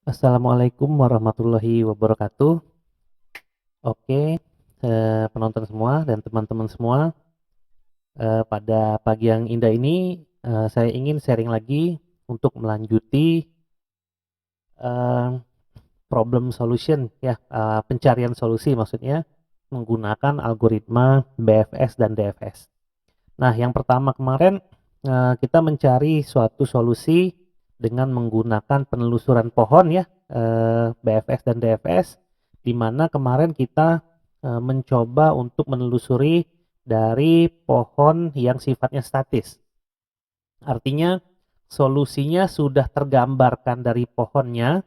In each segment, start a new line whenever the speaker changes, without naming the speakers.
Assalamualaikum warahmatullahi wabarakatuh. Oke, penonton semua dan teman-teman semua, pada pagi yang indah ini, saya ingin sharing lagi untuk melanjuti, eee, problem solution ya, pencarian solusi maksudnya, menggunakan algoritma BFS dan DFS. Nah, yang pertama kemarin, kita mencari suatu solusi dengan menggunakan penelusuran pohon ya, BFS dan DFS, di mana kemarin kita, mencoba untuk menelusuri dari pohon yang sifatnya statis. Artinya solusinya sudah tergambarkan dari pohonnya,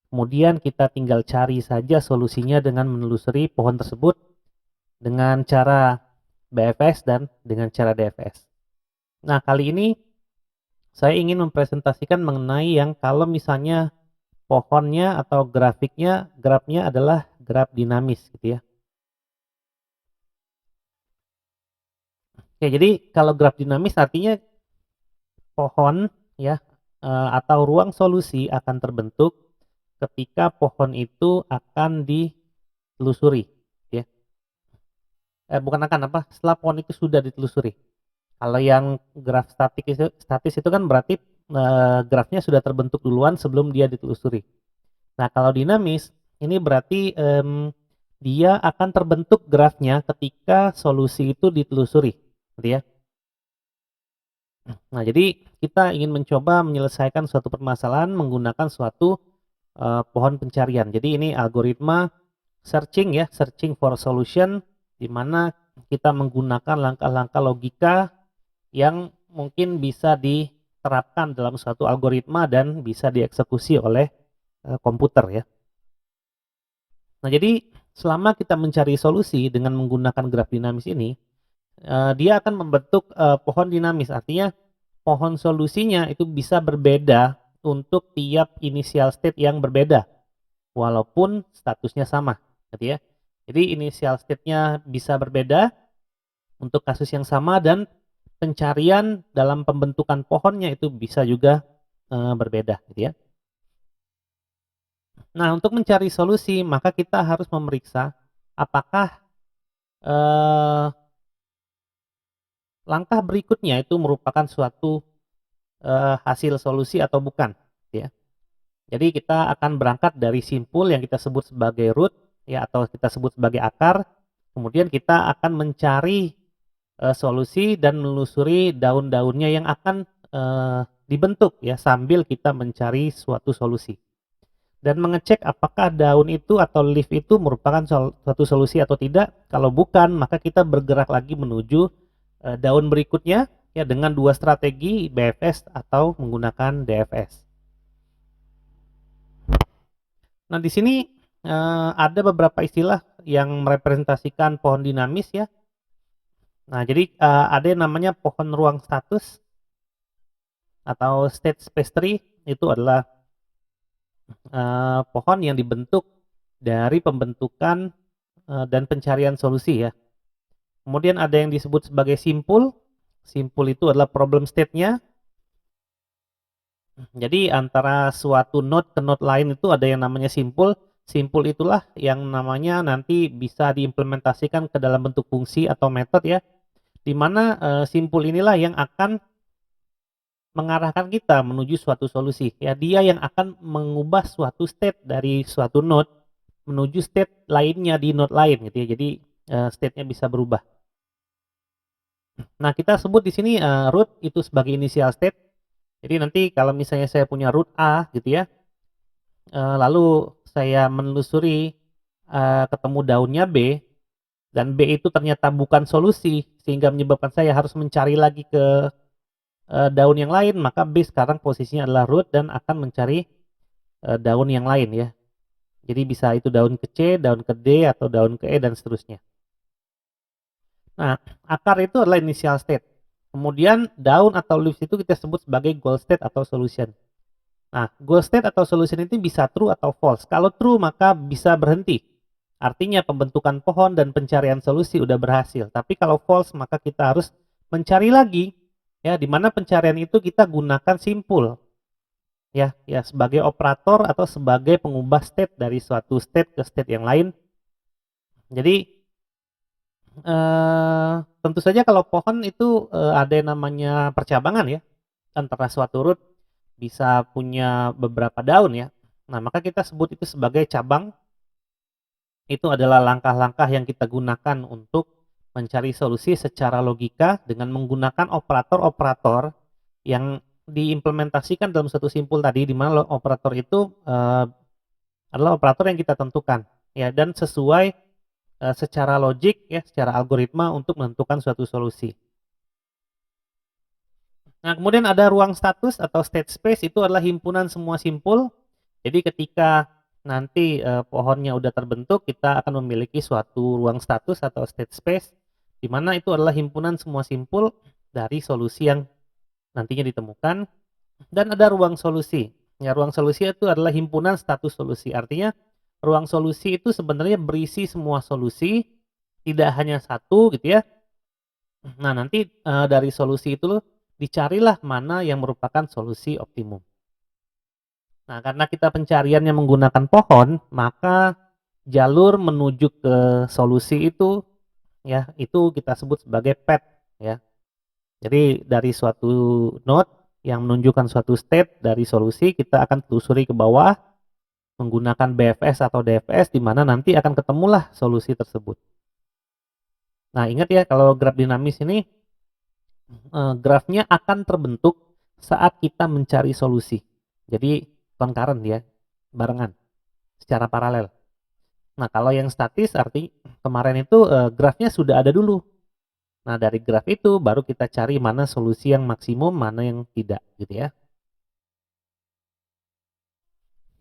kemudian kita tinggal cari saja solusinya dengan menelusuri pohon tersebut dengan cara BFS dan dengan cara DFS. Nah, kali ini saya ingin mempresentasikan mengenai yang kalau misalnya pohonnya atau grafnya adalah graf dinamis gitu ya. Oke, jadi kalau graf dinamis artinya pohon ya, atau ruang solusi akan terbentuk ketika pohon itu akan ditelusuri ya. Bukan akan, setelah pohon itu sudah ditelusuri. Kalau yang graf statis itu kan berarti, grafnya sudah terbentuk duluan sebelum dia ditelusuri. Nah, kalau dinamis, ini berarti, dia akan terbentuk grafnya ketika solusi itu ditelusuri, gitu ya. Nah, jadi kita ingin mencoba menyelesaikan suatu permasalahan menggunakan suatu, pohon pencarian. Jadi ini algoritma searching ya, searching for solution, di mana kita menggunakan langkah-langkah logika yang mungkin bisa diterapkan dalam suatu algoritma dan bisa dieksekusi oleh, komputer ya. Nah, jadi selama kita mencari solusi dengan menggunakan graf dinamis ini, dia akan membentuk, pohon dinamis. Artinya pohon solusinya itu bisa berbeda untuk tiap initial state yang berbeda, walaupun statusnya sama, gitu ya. Jadi initial state-nya bisa berbeda untuk kasus yang sama dan pencarian dalam pembentukan pohonnya itu bisa juga, berbeda, gitu ya. Nah, untuk mencari solusi maka kita harus memeriksa apakah, eee langkah berikutnya itu merupakan suatu, hasil solusi atau bukan, ya. Jadi kita akan berangkat dari simpul yang kita sebut sebagai root, ya, atau kita sebut sebagai akar, kemudian kita akan mencari, solusi dan menelusuri daun-daunnya yang akan, dibentuk ya, sambil kita mencari suatu solusi. Dan mengecek apakah daun itu atau leaf itu merupakan suatu solusi atau tidak. Kalau bukan, maka kita bergerak lagi menuju, daun berikutnya ya dengan 2 strategi BFS atau menggunakan DFS. Nah, di sini, ada beberapa istilah yang merepresentasikan pohon dinamis ya. Nah, jadi, ada yang namanya pohon ruang status atau state space tree, itu adalah, pohon yang dibentuk dari pembentukan, dan pencarian solusi ya. Kemudian ada yang disebut sebagai simpul. Simpul itu adalah problem state-nya. Jadi antara suatu node ke node lain itu ada yang namanya simpul. Simpul itulah yang namanya nanti bisa diimplementasikan ke dalam bentuk fungsi atau metode ya, di mana, simpul inilah yang akan mengarahkan kita menuju suatu solusi ya. Dia yang akan mengubah suatu state dari suatu node menuju state lainnya di node lain gitu ya. Jadi, state-nya bisa berubah. Nah, kita sebut di sini, root itu sebagai initial state. Jadi nanti kalau misalnya saya punya root A gitu ya, lalu saya menelusuri, ketemu daunnya B, dan B itu ternyata bukan solusi, sehingga menyebabkan saya harus mencari lagi ke, daun yang lain, maka B sekarang posisinya adalah root dan akan mencari, daun yang lain ya. Jadi bisa itu daun ke C, daun ke D, atau daun ke E, dan seterusnya. Nah, akar itu adalah initial state. Kemudian daun atau leaves itu kita sebut sebagai goal state atau solution. Nah, goal state atau solution itu bisa true atau false. Kalau true maka bisa berhenti. Artinya pembentukan pohon dan pencarian solusi udah berhasil. Tapi kalau false maka kita harus mencari lagi ya, di mana pencarian itu kita gunakan simpul. ya sebagai operator atau sebagai pengubah state dari suatu state ke state yang lain. Jadi tentu saja kalau pohon itu ada yang namanya percabangan ya, antara suatu root bisa punya beberapa daun ya. Nah, maka kita sebut itu sebagai cabang. Itu adalah langkah-langkah yang kita gunakan untuk mencari solusi secara logika dengan menggunakan operator-operator yang diimplementasikan dalam suatu simpul tadi, di mana operator itu adalah operator yang kita tentukan ya, dan sesuai secara logik ya, secara algoritma untuk menentukan suatu solusi. Nah, kemudian ada ruang status atau state space, itu adalah himpunan semua simpul. Jadi ketika nanti pohonnya udah terbentuk, kita akan memiliki suatu ruang status atau state space, di mana itu adalah himpunan semua simpul dari solusi yang nantinya ditemukan. Dan ada ruang solusi. Ya, ruang solusi itu adalah himpunan status solusi. Artinya ruang solusi itu sebenarnya berisi semua solusi, tidak hanya satu gitu ya. Nah, nanti dari solusi itu dicarilah mana yang merupakan solusi optimum. Nah, karena kita pencariannya menggunakan pohon, maka jalur menuju ke solusi itu ya, itu kita sebut sebagai path ya. Jadi dari suatu node yang menunjukkan suatu state dari solusi, kita akan telusuri ke bawah menggunakan BFS atau DFS, di mana nanti akan ketemulah solusi tersebut. Nah, ingat ya, kalau graf dinamis ini grafnya akan terbentuk saat kita mencari solusi. Jadi concurrent ya, barengan, secara paralel. Nah, kalau yang statis arti kemarin itu grafnya sudah ada dulu. Nah, dari graf itu baru kita cari mana solusi yang maksimum, mana yang tidak gitu ya.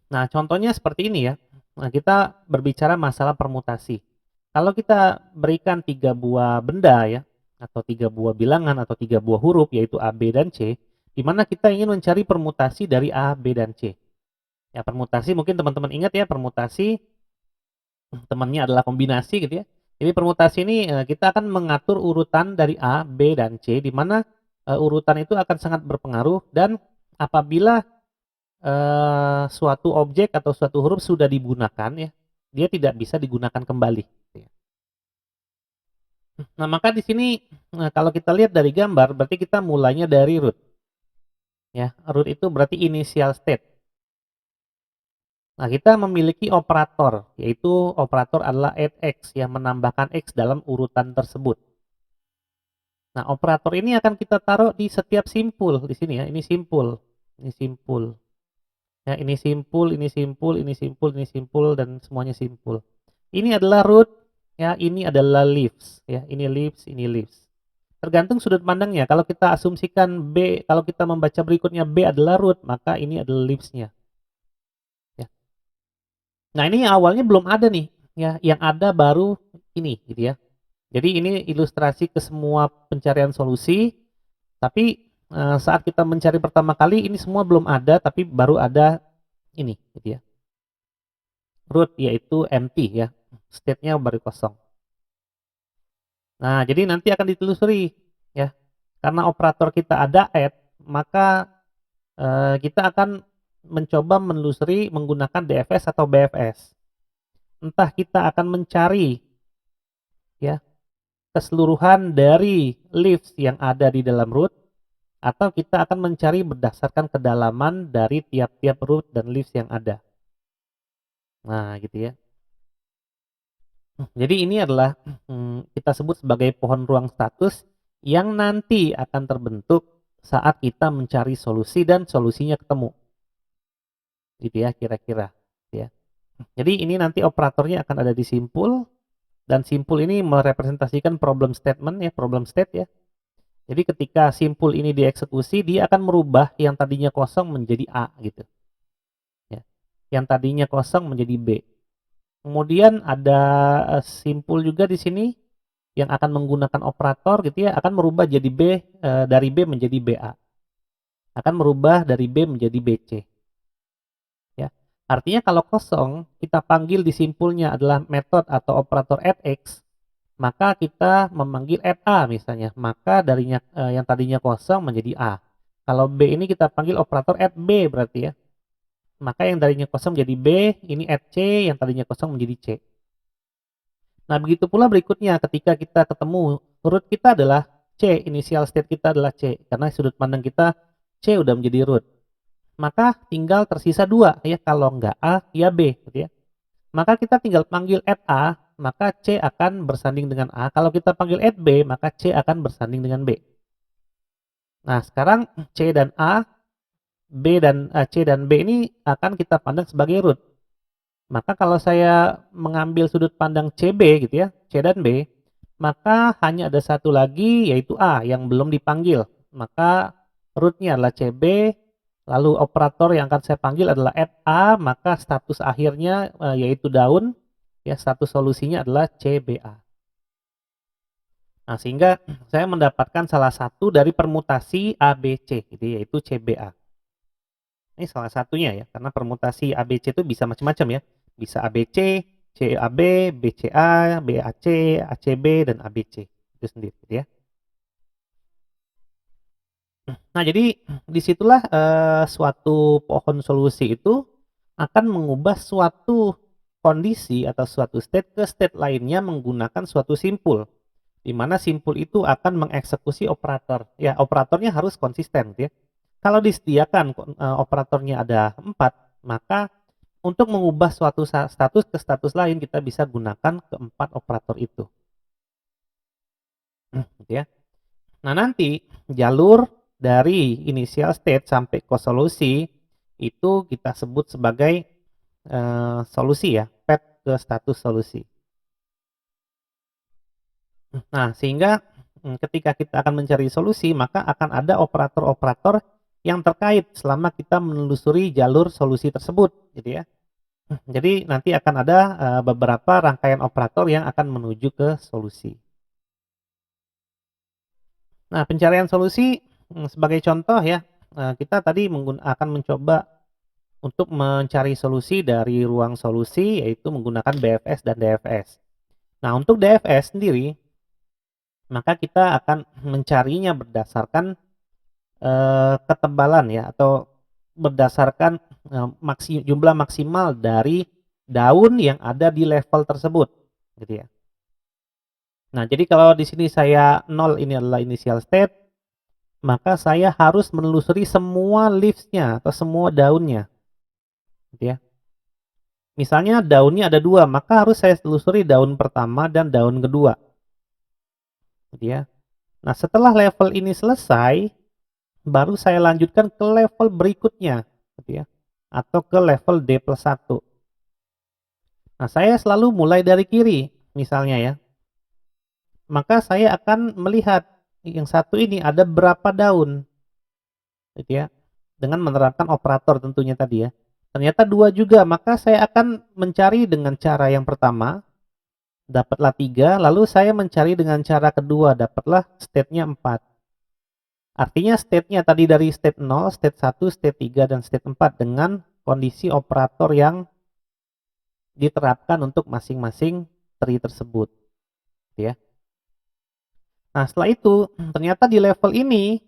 Nah, contohnya seperti ini ya. Nah, kita berbicara masalah permutasi. Kalau kita berikan 3 buah benda ya, atau 3 buah bilangan atau 3 buah huruf, yaitu A, B, dan C, di mana kita ingin mencari permutasi dari A, B, dan C. Ya, permutasi mungkin teman-teman ingat ya, permutasi temannya adalah kombinasi gitu ya. Jadi permutasi ini kita akan mengatur urutan dari A, B, dan C, di mana urutan itu akan sangat berpengaruh, dan apabila suatu objek atau suatu huruf sudah digunakan ya, dia tidak bisa digunakan kembali. Nah, maka di sini kalau kita lihat dari gambar, berarti kita mulainya dari root. Ya, root itu berarti initial state. Nah, kita memiliki operator, yaitu operator adalah add x yang menambahkan x dalam urutan tersebut. Nah, operator ini akan kita taruh di setiap simpul di sini ya. Ini simpul, ini simpul. Ya, ini simpul, ini simpul, ini simpul, ini simpul, dan semuanya simpul. Ini adalah root, ya, ini adalah leaves, ya, ini leaves, ini leaves. Tergantung sudut pandangnya. Kalau kita asumsikan B, kalau kita membaca berikutnya B adalah root, maka ini adalah leaves-nya. Ya. Nah, ini awalnya belum ada nih, ya, yang ada baru ini, gitu ya. Jadi ini ilustrasi ke semua pencarian solusi, tapi saat kita mencari pertama kali ini semua belum ada, tapi baru ada ini, gitu ya. Root yaitu empty ya, state-nya baru kosong. Nah, jadi nanti akan ditelusuri ya. Karena operator kita ada add, maka kita akan mencoba menelusuri menggunakan DFS atau BFS. Entah kita akan mencari ya keseluruhan dari leaves yang ada di dalam root, atau kita akan mencari berdasarkan kedalaman dari tiap-tiap root dan leaves yang ada. Nah, gitu ya. Jadi ini adalah kita sebut sebagai pohon ruang status yang nanti akan terbentuk saat kita mencari solusi dan solusinya ketemu. Gitu ya, kira-kira ya. Jadi ini nanti operatornya akan ada di simpul, dan simpul ini merepresentasikan problem statement ya, problem state ya. Jadi ketika simpul ini dieksekusi, dia akan merubah yang tadinya kosong menjadi A gitu. Ya. Yang tadinya kosong menjadi B. Kemudian ada simpul juga di sini yang akan menggunakan operator gitu ya, akan merubah jadi B, dari B menjadi BA. Akan merubah dari B menjadi BC. Ya. Artinya kalau kosong, kita panggil di simpulnya adalah metode atau operator add x, maka kita memanggil add A misalnya, maka darinya yang tadinya kosong menjadi A. Kalau B ini kita panggil operator add B berarti ya. maka yang tadinya kosong menjadi B, ini add C, yang tadinya kosong menjadi C. Nah, begitu pula berikutnya ketika kita ketemu root kita adalah C, initial state kita adalah C, karena sudut pandang kita C udah menjadi root. Maka tinggal tersisa dua, ya, kalau nggak A, ya B, gitu ya. Maka kita tinggal panggil add A, maka C akan bersanding dengan A. Kalau kita panggil add B, maka C akan bersanding dengan B. Nah, sekarang C dan A, C dan B ini akan kita pandang sebagai root. Maka kalau saya mengambil sudut pandang CB gitu ya, C dan B, maka hanya ada satu lagi yaitu A yang belum dipanggil. Maka rootnya adalah CB, lalu operator yang akan saya panggil adalah add A, maka status akhirnya yaitu daun, ya, status solusinya adalah CBA. Nah, sehingga saya mendapatkan salah satu dari permutasi ABC, gitu, yaitu CBA. Ini salah satunya ya, karena permutasi ABC itu bisa macam-macam ya. Bisa ABC, CAB, BCA, BAC, ACB, dan ABC. Itu sendiri ya. Nah, jadi disitulah suatu pohon solusi itu akan mengubah suatu kondisi atau suatu state ke state lainnya menggunakan suatu simpul. Di mana simpul itu akan mengeksekusi operator. Ya, operatornya harus konsisten gitu ya. Kalau disediakan operatornya ada 4, maka untuk mengubah suatu status ke status lain kita bisa gunakan keempat operator itu. Gitu ya. Nah, nanti jalur dari initial state sampai ke solusi itu kita sebut sebagai solusi ya, path ke status solusi. Nah, sehingga ketika kita akan mencari solusi, maka akan ada operator-operator yang terkait selama kita menelusuri jalur solusi tersebut, gitu ya. Jadi nanti akan ada beberapa rangkaian operator yang akan menuju ke solusi. Nah, pencarian solusi sebagai contoh ya, kita tadi akan mencoba untuk mencari solusi dari ruang solusi, yaitu menggunakan BFS dan DFS. Nah, untuk DFS sendiri, maka kita akan mencarinya berdasarkan ketebalan ya, atau berdasarkan jumlah maksimal dari daun yang ada di level tersebut, gitu ya. Nah, jadi kalau di sini saya 0 ini adalah initial state, maka saya harus menelusuri semua leaves-nya atau semua daunnya, gitu ya. Misalnya daunnya ada 2, maka harus saya telusuri daun pertama dan daun kedua, gitu ya. Nah, setelah level ini selesai, baru saya lanjutkan ke level berikutnya, gitu ya, atau ke level D+1. Nah, saya selalu mulai dari kiri, misalnya ya. Maka saya akan melihat yang satu ini ada berapa daun, gitu ya, dengan menerapkan operator tentunya tadi ya. Ternyata 2 juga, maka saya akan mencari dengan cara yang pertama, dapatlah 3, lalu saya mencari dengan cara kedua, dapatlah state-nya 4. Artinya state-nya tadi dari state 0, state 1, state 3, dan state 4 dengan kondisi operator yang diterapkan untuk masing-masing tree tersebut, gitu ya. Nah, setelah itu ternyata di level ini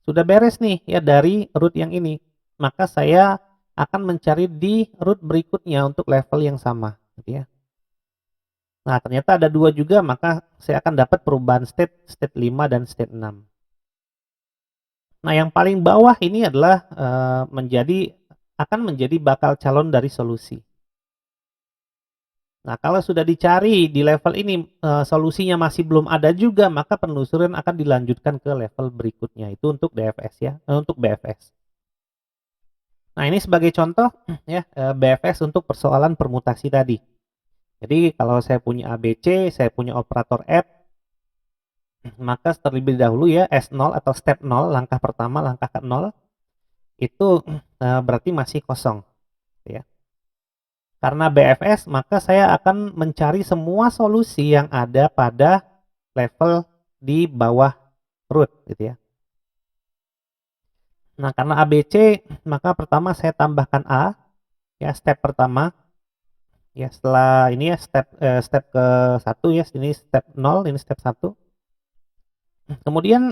sudah beres nih ya dari root yang ini. Maka saya akan mencari di root berikutnya untuk level yang sama, gitu ya. Nah, ternyata ada 2 juga, maka saya akan dapat perubahan state, state 5 dan state 6. Nah, yang paling bawah ini adalah akan menjadi bakal calon dari solusi. Nah, kalau sudah dicari di level ini solusinya masih belum ada juga, maka penelusuran akan dilanjutkan ke level berikutnya. Itu untuk DFS ya, untuk BFS. Nah, ini sebagai contoh ya, BFS untuk persoalan permutasi tadi. Jadi kalau saya punya ABC, saya punya operator add, maka terlebih dahulu ya S0 atau step 0, langkah pertama, langkah ke 0, itu berarti masih kosong, ya. Karena BFS, maka saya akan mencari semua solusi yang ada pada level di bawah root, gitu ya. Nah, karena ABC, maka pertama saya tambahkan A, ya, step pertama. Ya, setelah ini ya step ke 1 ya, ini step 0, ini step 1. Kemudian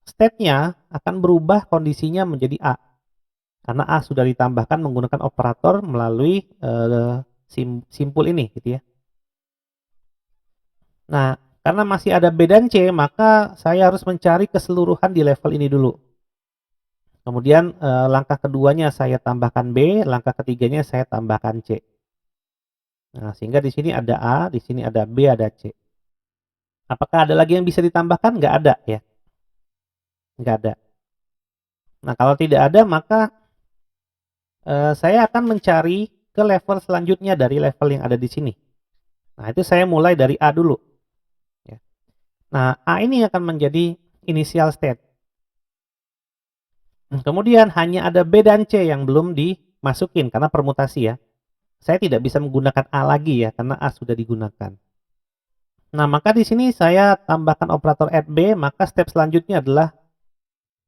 state-nya akan berubah kondisinya menjadi A. karena A sudah ditambahkan menggunakan operator melalui simpul ini gitu ya. Nah, karena masih ada B dan C, maka saya harus mencari keseluruhan di level ini dulu. Kemudian langkah keduanya saya tambahkan B, langkah ketiganya saya tambahkan C. Nah, sehingga di sini ada A, di sini ada B, ada C. Apakah ada lagi yang bisa ditambahkan? Nggak ada ya, nggak ada. Nah, kalau tidak ada, maka saya akan mencari ke level selanjutnya dari level yang ada di sini. Nah, itu saya mulai dari A dulu. Ya. Nah, A ini akan menjadi initial state. Kemudian hanya ada B dan C yang belum dimasukin karena permutasi ya. Saya tidak bisa menggunakan A lagi ya, karena A sudah digunakan. Nah, maka di sini saya tambahkan operator add B, maka step selanjutnya adalah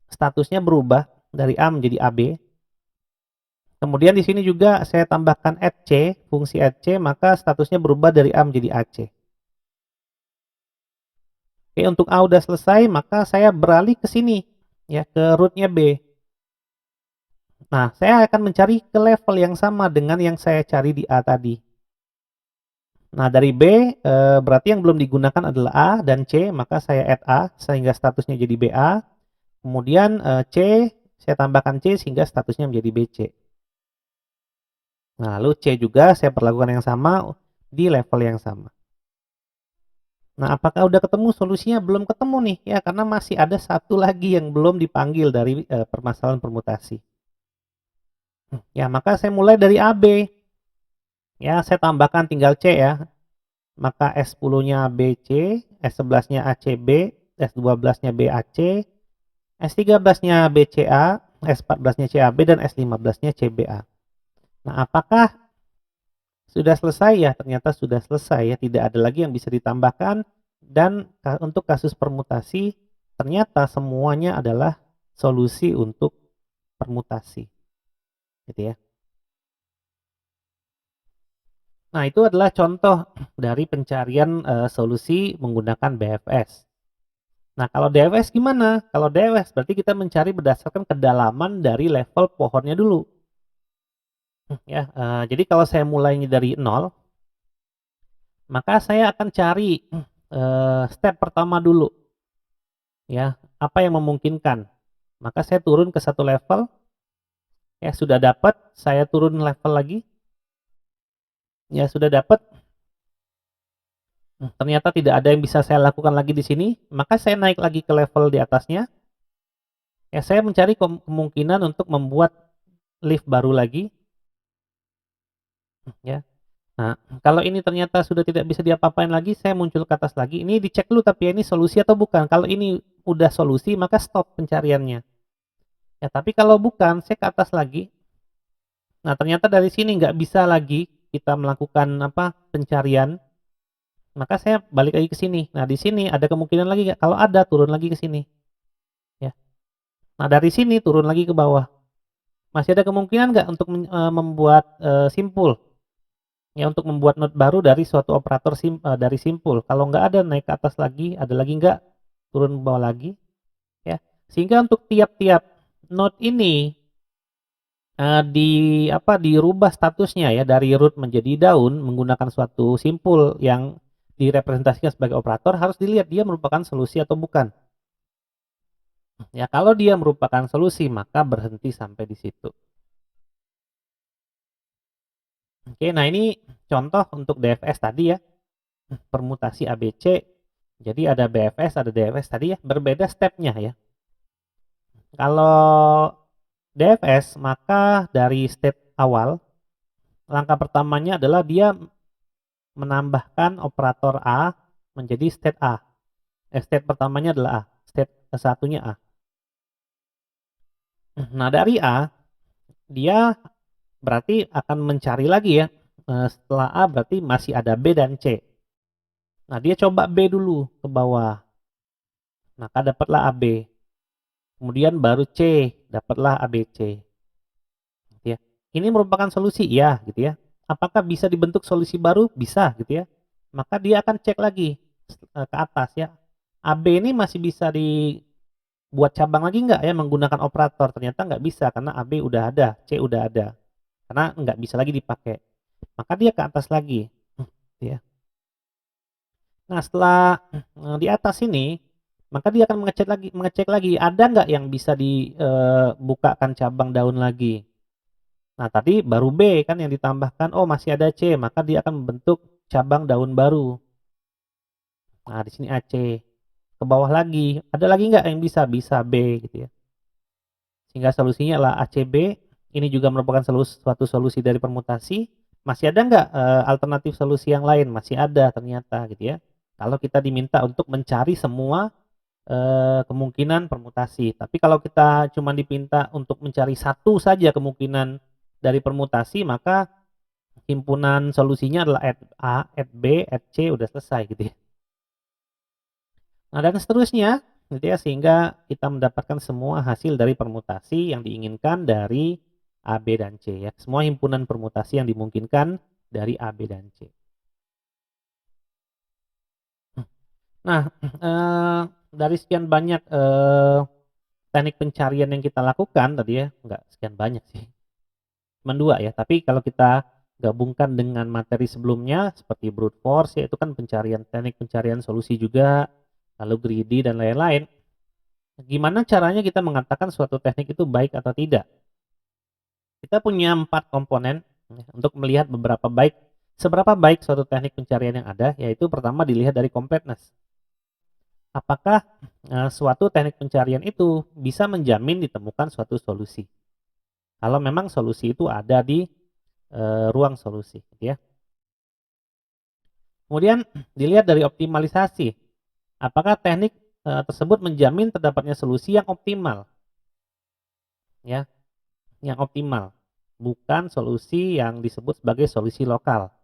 statusnya berubah dari A menjadi AB. Kemudian di sini juga saya tambahkan add C, fungsi add C, maka statusnya berubah dari A menjadi AC. Oke, untuk A udah selesai, maka saya beralih ke sini, ya, ke rootnya B. Nah, saya akan mencari ke level yang sama dengan yang saya cari di A tadi. Nah, dari B, berarti yang belum digunakan adalah A dan C, maka saya add A, sehingga statusnya jadi BA. Kemudian C, saya tambahkan C, sehingga statusnya menjadi BC. Nah, lalu C juga saya perlakukan yang sama di level yang sama. Nah, apakah udah ketemu solusinya? Belum ketemu nih, ya, karena masih ada satu lagi yang belum dipanggil dari permasalahan permutasi. Ya, maka saya mulai dari AB. Ya, saya tambahkan tinggal C ya. Maka S10-nya BC, S11-nya ACB, S12-nya BAC, S13-nya BCA, S14-nya CAB, dan S15-nya CBA. Nah, apakah sudah selesai ya? Ternyata sudah selesai ya, tidak ada lagi yang bisa ditambahkan. Dan untuk kasus permutasi, ternyata semuanya adalah solusi untuk permutasi. Gitu ya. Nah, itu adalah contoh dari pencarian solusi menggunakan BFS. Nah, kalau DFS gimana? Kalau DFS berarti kita mencari berdasarkan kedalaman dari level pohonnya dulu. Ya, jadi kalau saya mulainya dari 0, maka saya akan cari step pertama dulu. Ya, apa yang memungkinkan? Maka saya turun ke satu level. Ya, sudah dapat, saya turun level lagi. Ya, sudah dapat. Ternyata tidak ada yang bisa saya lakukan lagi di sini, maka saya naik lagi ke level di atasnya. Ya, saya mencari kemungkinan untuk membuat lift baru lagi. Ya. Nah, kalau ini ternyata sudah tidak bisa diapa-apain lagi, saya muncul ke atas lagi. Ini dicek dulu tapi ya ini solusi atau bukan. Kalau ini udah solusi, maka stop pencariannya. Ya, tapi kalau bukan, saya ke atas lagi. Nah, ternyata dari sini nggak bisa lagi kita melakukan pencarian. Maka saya balik lagi ke sini. Nah, di sini ada kemungkinan lagi nggak? Kalau ada, turun lagi ke sini. Ya. Nah, dari sini turun lagi ke bawah. Masih ada kemungkinan nggak untuk membuat simpul? Ya, untuk membuat node baru dari suatu operator dari simpul. Kalau nggak ada, naik ke atas lagi, ada lagi nggak, turun ke bawah lagi. Ya, sehingga untuk tiap-tiap node ini dirubah statusnya ya dari root menjadi daun menggunakan suatu simpul yang direpresentasikan sebagai operator, harus dilihat dia merupakan solusi atau bukan. Ya, kalau dia merupakan solusi, maka berhenti sampai di situ. Oke, nah ini contoh untuk DFS tadi ya, permutasi ABC. Jadi ada BFS, ada DFS tadi ya, berbeda stepnya ya. Kalau DFS, maka dari step awal, langkah pertamanya adalah dia menambahkan operator A menjadi state A. State pertamanya adalah A, state satunya A. Nah, dari A, dia berarti akan mencari lagi ya. Setelah A berarti masih ada B dan C. Nah, dia coba B dulu ke bawah. Maka dapatlah AB. Kemudian baru C, dapatlah ABC. Gitu ya. Ini merupakan solusi ya, gitu ya. Apakah bisa dibentuk solusi baru? Bisa, gitu ya. Maka dia akan cek lagi ke atas ya. AB ini masih bisa buat cabang lagi nggak ya menggunakan operator? Ternyata nggak bisa karena AB udah ada, C udah ada. Karena nggak bisa lagi dipakai. Maka dia ke atas lagi. Ya. Nah, setelah di atas ini, maka dia akan mengecek lagi ada nggak yang bisa dibukakan cabang daun lagi. Nah, tadi baru B kan yang ditambahkan, oh masih ada C, maka dia akan membentuk cabang daun baru. Nah, di sini AC. Ke bawah lagi, ada lagi nggak yang bisa? Bisa B gitu ya. Sehingga solusinya adalah ACB. Ini juga merupakan suatu solusi dari permutasi. Masih ada nggak alternatif solusi yang lain? Masih ada ternyata gitu ya. Kalau kita diminta untuk mencari semua kemungkinan permutasi. Tapi kalau kita cuma dipinta untuk mencari satu saja kemungkinan dari permutasi, maka himpunan solusinya adalah add A, add B, add C, udah selesai gitu ya. Nah, dan seterusnya gitu ya, sehingga kita mendapatkan semua hasil dari permutasi yang diinginkan dari A, B, dan C ya. Semua himpunan permutasi yang dimungkinkan dari A, B, dan C. Nah, dari sekian banyak teknik pencarian yang kita lakukan tadi ya, enggak sekian banyak sih, cuma 2 ya. Tapi kalau kita gabungkan dengan materi sebelumnya seperti brute force ya, itu kan teknik pencarian solusi juga, lalu greedy dan lain-lain. Gimana caranya kita mengatakan suatu teknik itu baik atau tidak? Kita punya 4 komponen ya, untuk melihat seberapa baik suatu teknik pencarian yang ada, yaitu pertama dilihat dari completeness. Apakah suatu teknik pencarian itu bisa menjamin ditemukan suatu solusi? Kalau memang solusi itu ada di ruang solusi, gitu ya. Kemudian dilihat dari optimalisasi. Apakah teknik tersebut menjamin terdapatnya solusi yang optimal? Ya, yang optimal. Bukan solusi yang disebut sebagai solusi lokal.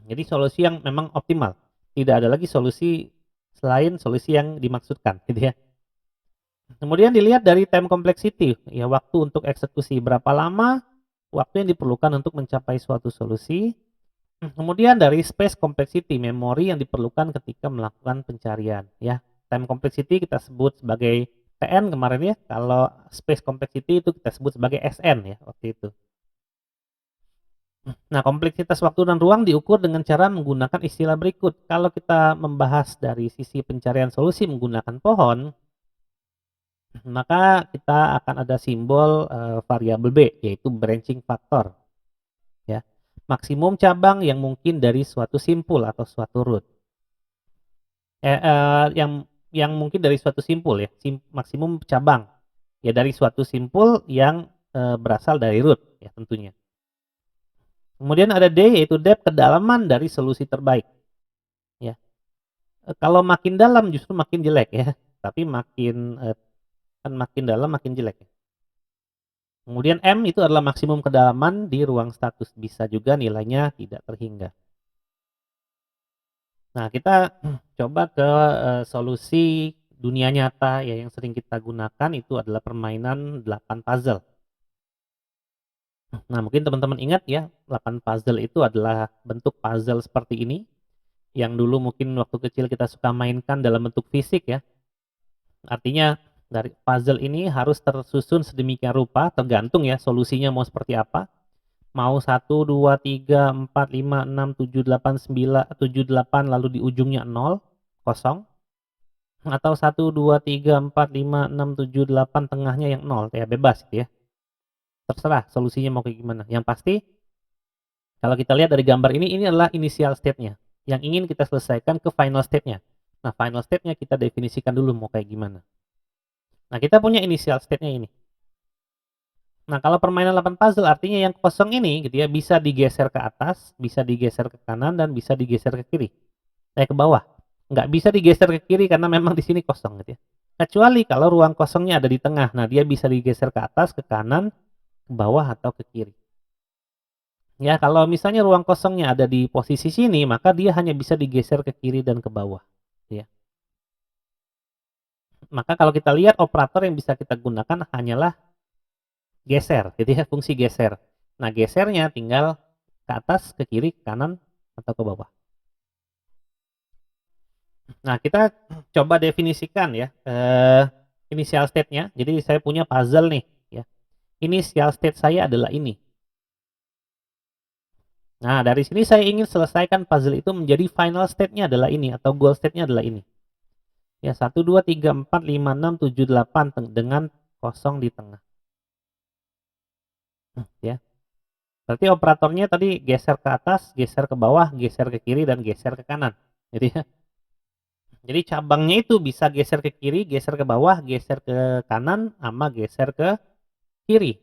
Jadi solusi yang memang optimal. Tidak ada lagi solusi selain solusi yang dimaksudkan, gitu ya. Kemudian dilihat dari time complexity, ya waktu untuk eksekusi berapa lama, waktu yang diperlukan untuk mencapai suatu solusi. Kemudian dari space complexity, memori yang diperlukan ketika melakukan pencarian ya. Time complexity kita sebut sebagai TN kemarin ya. Kalau space complexity itu kita sebut sebagai SN ya waktu itu. Nah, kompleksitas waktu dan ruang diukur dengan cara menggunakan istilah berikut. Kalau kita membahas dari sisi pencarian solusi menggunakan pohon, maka kita akan ada simbol variabel B, yaitu branching factor. Ya. Maksimum cabang yang mungkin dari suatu simpul atau suatu root. Yang mungkin dari suatu simpul ya, maksimum cabang. Ya dari suatu simpul yang berasal dari root ya tentunya. Kemudian ada D, yaitu depth, kedalaman dari solusi terbaik. Ya. Kalau makin dalam justru makin jelek ya, tapi kan makin dalam makin jelek ya. Kemudian M itu adalah maksimum kedalaman di ruang status, bisa juga nilainya tidak terhingga. Nah, kita coba ke solusi dunia nyata ya yang sering kita gunakan itu adalah permainan 8 puzzle. Nah, mungkin teman-teman ingat ya, 8 puzzle itu adalah bentuk puzzle seperti ini yang dulu mungkin waktu kecil kita suka mainkan dalam bentuk fisik ya. Artinya dari puzzle ini harus tersusun sedemikian rupa, tergantung ya solusinya mau seperti apa. Mau 1, 2, 3, 4, 5, 6, 7, 8, 9, 7, 8 lalu di ujungnya 0, kosong. Atau 1, 2, 3, 4, 5, 6, 7, 8 tengahnya yang 0, ya bebas gitu ya. Terserah solusinya mau kayak gimana. Yang pasti kalau kita lihat dari gambar ini adalah initial state-nya. Yang ingin kita selesaikan ke final state-nya. Nah, final state-nya kita definisikan dulu mau kayak gimana. Nah, kita punya initial state-nya ini. Nah, kalau permainan 8 puzzle artinya yang kosong ini gitu ya bisa digeser ke atas, bisa digeser ke kanan dan bisa digeser ke kiri. Ke bawah. Nggak bisa digeser ke kiri karena memang di sini kosong gitu ya. Kecuali kalau ruang kosongnya ada di tengah. Nah, dia bisa digeser ke atas, ke kanan, ke bawah atau ke kiri. Ya, kalau misalnya ruang kosongnya ada di posisi sini, maka dia hanya bisa digeser ke kiri dan ke bawah. Ya. Maka kalau kita lihat operator yang bisa kita gunakan hanyalah geser, jadi fungsi geser. Nah, gesernya tinggal ke atas, ke kiri, ke kanan, atau ke bawah. Nah, kita coba definisikan ya, initial state-nya. Jadi saya punya puzzle nih ya. Initial state saya adalah ini. Nah, dari sini saya ingin selesaikan puzzle itu menjadi final state-nya adalah ini atau goal state-nya adalah ini. Ya, 1 2 3 4 5 6 7 8 dengan kosong di tengah. Ya. Berarti operatornya tadi geser ke atas, geser ke bawah, geser ke kiri dan geser ke kanan. Jadi cabangnya itu bisa geser ke kiri, geser ke bawah, geser ke kanan, sama geser ke kiri.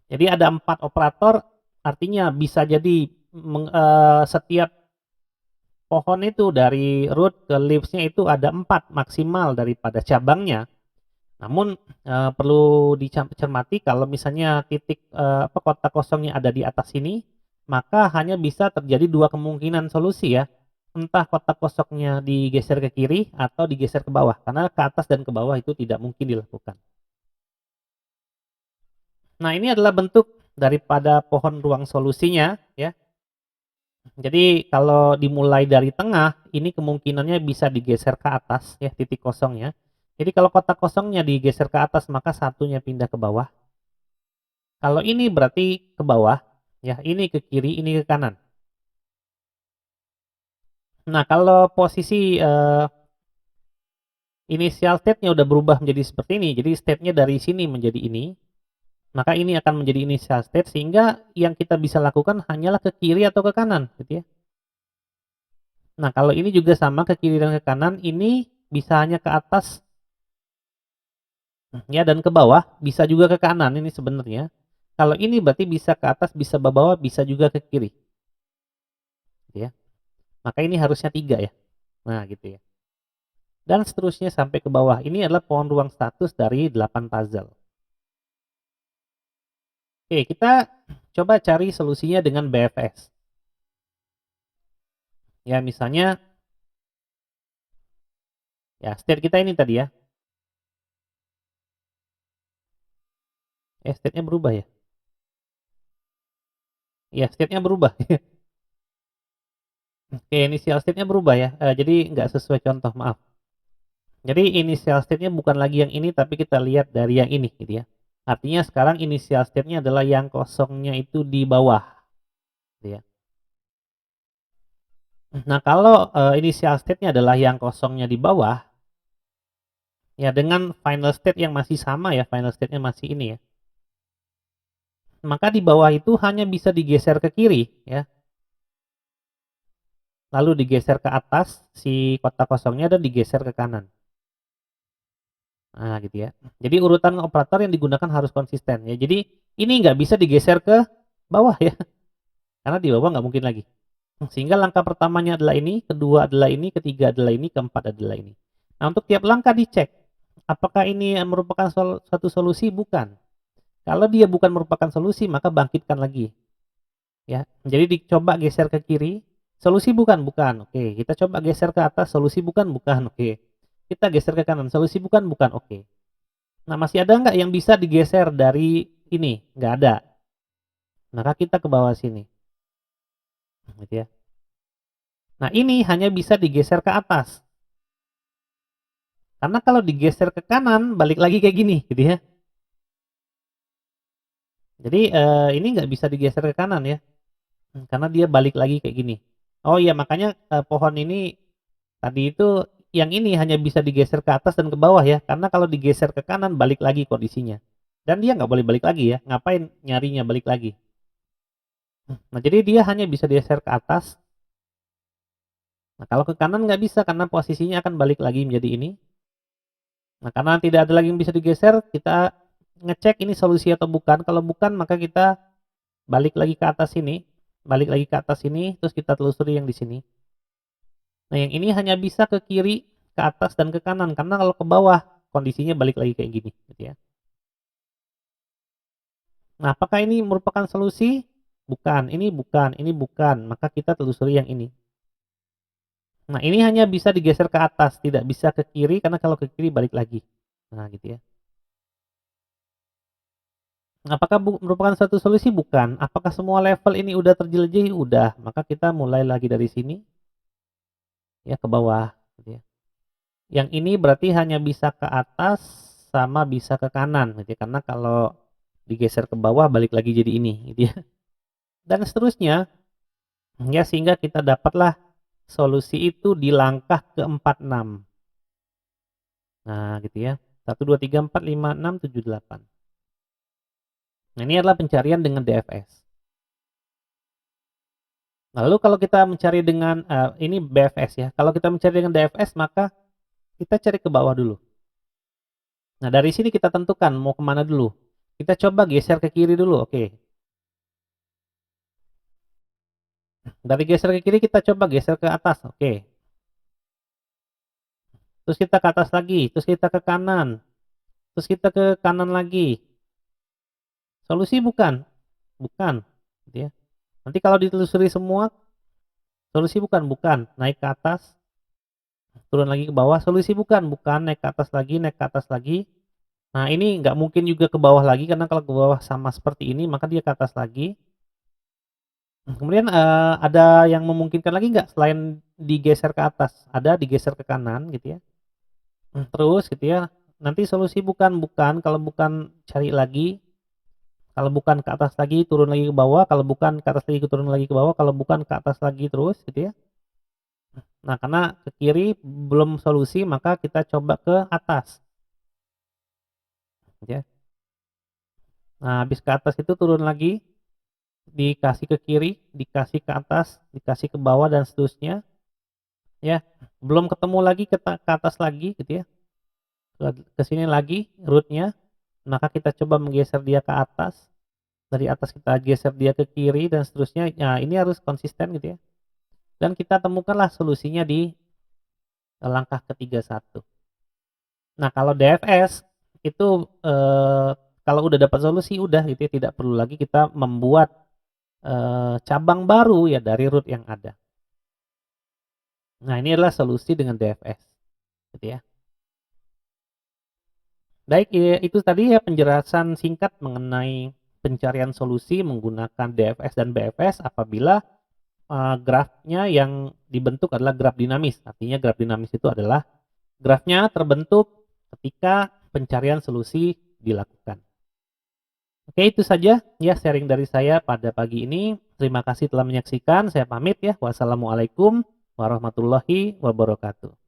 Jadi ada 4 operator, artinya bisa jadi setiap pohon itu dari root ke leaves-nya itu ada 4 maksimal daripada cabangnya. Namun perlu dicermati kalau misalnya titik kotak kosongnya ada di atas sini, maka hanya bisa terjadi 2 kemungkinan solusi ya. Entah kotak kosongnya digeser ke kiri atau digeser ke bawah, karena ke atas dan ke bawah itu tidak mungkin dilakukan. Nah, ini adalah bentuk daripada pohon ruang solusinya ya. Jadi kalau dimulai dari tengah, ini kemungkinannya bisa digeser ke atas ya titik kosongnya. Jadi kalau kotak kosongnya digeser ke atas maka satunya pindah ke bawah. Kalau ini berarti ke bawah ya, ini ke kiri, ini ke kanan. Nah, kalau posisi initial state-nya udah berubah menjadi seperti ini, jadi state-nya dari sini menjadi ini, maka ini akan menjadi initial state sehingga yang kita bisa lakukan hanyalah ke kiri atau ke kanan gitu ya. Nah, kalau ini juga sama ke kiri dan ke kanan, ini bisa hanya ke atas ya dan ke bawah, bisa juga ke kanan ini sebenarnya. Kalau ini berarti bisa ke atas, bisa ke bawah, bisa juga ke kiri. Gitu ya. Maka ini harusnya 3 ya. Nah, gitu ya. Dan seterusnya sampai ke bawah. Ini adalah pohon ruang status dari 8 puzzle. Oke, kita coba cari solusinya dengan BFS. Ya, misalnya ya state kita ini tadi ya. State-nya berubah ya. Ya, state-nya berubah. Oke, initial state-nya berubah ya. Jadi nggak sesuai contoh, maaf. Jadi initial state-nya bukan lagi yang ini, tapi kita lihat dari yang ini gitu ya. Artinya sekarang initial state-nya adalah yang kosongnya itu di bawah. Gitu ya. Nah, kalau initial state-nya adalah yang kosongnya di bawah, ya dengan final state yang masih sama ya, final state-nya masih ini ya. Maka di bawah itu hanya bisa digeser ke kiri ya. Lalu digeser ke atas si kotak kosongnya dan digeser ke kanan. Nah, gitu ya. Jadi urutan operator yang digunakan harus konsisten ya. Jadi ini nggak bisa digeser ke bawah ya. Karena di bawah nggak mungkin lagi. Sehingga langkah pertamanya adalah ini, kedua adalah ini, ketiga adalah ini, keempat adalah ini. Nah, untuk tiap langkah dicek. Apakah ini merupakan suatu solusi? Bukan. Kalau dia bukan merupakan solusi, maka bangkitkan lagi. Ya, jadi dicoba geser ke kiri, solusi bukan, bukan. Oke, kita coba geser ke atas, solusi bukan, bukan. Oke. Kita geser ke kanan, solusi bukan, bukan. Oke. Nah, masih ada nggak yang bisa digeser dari ini? Nggak ada. Maka kita ke bawah sini. Gitu ya. Nah, ini hanya bisa digeser ke atas. Karena kalau digeser ke kanan, balik lagi kayak gini, gitu ya. Jadi ini nggak bisa digeser ke kanan ya, karena dia balik lagi kayak gini. Oh iya, makanya pohon ini tadi itu yang ini hanya bisa digeser ke atas dan ke bawah ya, karena kalau digeser ke kanan balik lagi kondisinya. Dan dia nggak boleh balik lagi ya, ngapain nyarinya balik lagi. Nah, jadi dia hanya bisa digeser ke atas. Nah, kalau ke kanan nggak bisa karena posisinya akan balik lagi menjadi ini. Nah, karena tidak ada lagi yang bisa digeser, kita ngecek ini solusi atau bukan. Kalau bukan, maka kita balik lagi ke atas sini, balik lagi ke atas sini, terus kita telusuri yang di sini. Nah, yang ini hanya bisa ke kiri, ke atas, dan ke kanan. Karena kalau ke bawah, kondisinya balik lagi kayak gini. Gitu ya. Nah, apakah ini merupakan solusi? Bukan, ini bukan, ini bukan. Maka kita telusuri yang ini. Nah, ini hanya bisa digeser ke atas, tidak bisa ke kiri, karena kalau ke kiri balik lagi. Nah, gitu ya. Apakah merupakan satu solusi? Bukan. Apakah semua level ini udah terjelajahi? Udah. Maka kita mulai lagi dari sini, ya ke bawah. gitu ya. Yang ini berarti hanya bisa ke atas sama bisa ke kanan gitu ya, karena kalau digeser ke bawah balik lagi jadi ini gitu ya. Dan seterusnya, ya sehingga kita dapatlah solusi itu di langkah ke-46. Nah gitu ya, 1, 2, 3, 4, 5, 6, 7, 8. Nah ini adalah pencarian dengan DFS. Lalu kalau kita mencari dengan, ini BFS ya, kalau kita mencari dengan DFS maka kita cari ke bawah dulu. Nah dari sini kita tentukan mau kemana dulu. Kita coba geser ke kiri dulu, oke. Dari geser ke kiri kita coba geser ke atas, oke. Terus kita ke atas lagi, terus kita ke kanan, terus kita ke kanan lagi. Solusi bukan? Bukan, gitu ya. Nanti kalau ditelusuri semua, solusi bukan? Bukan. Naik ke atas, turun lagi ke bawah, solusi bukan? Bukan. Naik ke atas lagi, naik ke atas lagi. Nah ini nggak mungkin juga ke bawah lagi, karena kalau ke bawah sama seperti ini, maka dia ke atas lagi. Kemudian, ada yang memungkinkan lagi nggak selain digeser ke atas? Ada, digeser ke kanan gitu ya. Terus gitu ya, nanti solusi bukan? Bukan, kalau bukan cari lagi, kalau bukan ke atas lagi, turun lagi ke bawah, kalau bukan ke atas lagi, turun lagi ke bawah, kalau bukan ke atas lagi terus gitu ya. Nah karena ke kiri belum solusi, maka kita coba ke atas, gitu ya. Nah habis ke atas itu turun lagi, dikasih ke kiri, dikasih ke atas, dikasih ke bawah dan seterusnya, ya. Belum ketemu lagi ke atas lagi gitu ya, ke sini lagi root-nya, maka kita coba menggeser dia ke atas, dari atas kita geser dia ke kiri dan seterusnya. Nah ini harus konsisten gitu ya, dan kita temukanlah solusinya di langkah ke-31. Nah kalau DFS itu, kalau udah dapat solusi udah gitu ya, tidak perlu lagi kita membuat, cabang baru ya dari root yang ada. Nah ini adalah solusi dengan DFS gitu ya. Baik, itu tadi ya penjelasan singkat mengenai pencarian solusi menggunakan DFS dan BFS apabila, grafnya yang dibentuk adalah graf dinamis. Artinya graf dinamis itu adalah grafnya terbentuk ketika pencarian solusi dilakukan. Oke, itu saja ya sharing dari saya pada pagi ini. Terima kasih telah menyaksikan. Saya pamit ya. Wassalamualaikum warahmatullahi wabarakatuh.